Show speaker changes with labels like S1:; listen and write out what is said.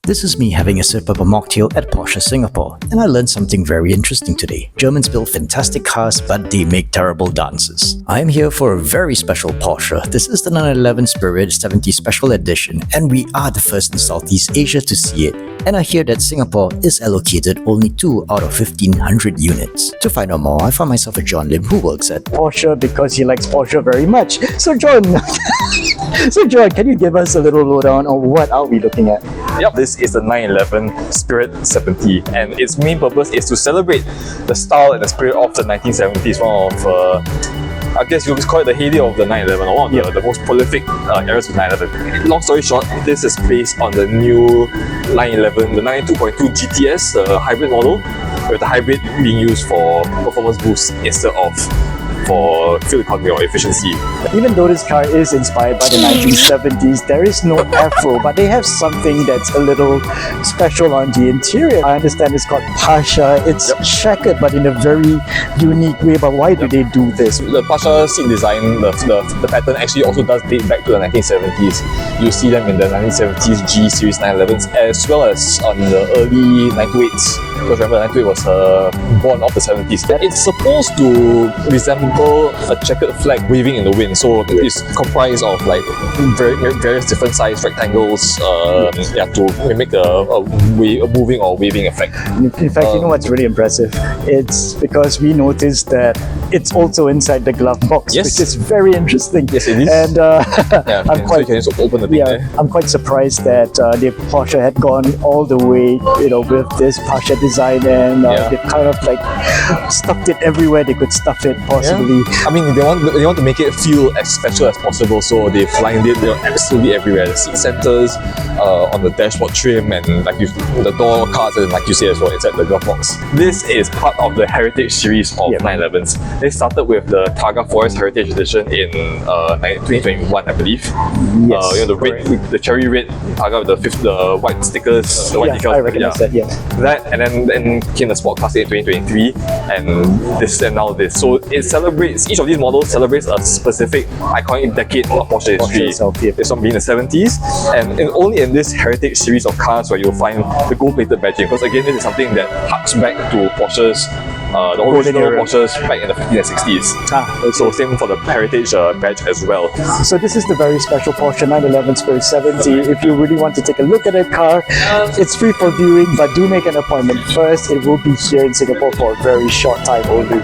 S1: This is me having a sip of a mocktail at Porsche Singapore, and I learned something very interesting today. Germans build fantastic cars, but they make terrible dances. I am here for a very special Porsche. This is the 911 Spirit 70 Special Edition, and we are the first in Southeast Asia to see it. And I hear that Singapore is allocated only 2 out of 1,500 units. To find out more, I found myself a John Lim who works at Porsche because he likes Porsche very much. So John, can you give us a little lowdown on what are we looking at?
S2: Yep, this is the 911 Spirit 70, and its main purpose is to celebrate the style and the spirit of the 1970s, one of I guess you could call it the heyday of the 911, or one of the most prolific eras of 911. Long story short, this is based on the new 911, the 92.2 GTS, hybrid model, with the hybrid being used for performance boost instead of for fuel economy or efficiency.
S1: Even though this car is inspired by the 1970s, there is no afro, but they have something that's a little special on the interior. I understand it's called Pasha. It's checkered, but in a very unique way. But why do they do this?
S2: The Pasha seat design, the pattern actually also does date back to the 1970s. You see them in the 1970s G Series 911s, as well as on the early 928s. Because remember, 928 was born of the 70s. It's supposed to resemble a checkered flag waving in the wind, so it's comprised of like various different size rectangles to mimic a moving or waving effect.
S1: In fact, you know what's really impressive? It's because we noticed that it's also inside the glove box, which is very interesting.
S2: Yes, it is.
S1: And I'm quite,
S2: so you can just open the thing there.
S1: I'm quite surprised that the Porsche had gone all the way, with this Porsche design, and they kind of like stuffed it everywhere they could stuff it possibly.
S2: I mean, they want to make it feel as special as possible, so they've lined it. They're absolutely everywhere. The seat centers, on the dashboard trim, and the door cards, and like you say as well, inside the glove box. This is part of the Heritage series of 911s. They started with the Targa Forest Heritage Edition in 2021, I believe.
S1: Yes,
S2: the cherry red Targa with the white stickers, the white decals.
S1: I recognize that. Yeah.
S2: That, and then came the Sport Classic in 2023, and now this. So it celebrates. Each of these models celebrates a specific iconic decade of Porsche history. This one being the 70s, and only in this Heritage series of cars where you'll find the gold-plated badging. Because again, this is something that harks back to Porsche's, the original Porsches back in the 50s and 60s. So same for the Heritage badge as well.
S1: So this is the very special Porsche 911 Spirit 70. If you really want to take a look at a car, it's free for viewing, but do make an appointment first. It will be here in Singapore for a very short time only.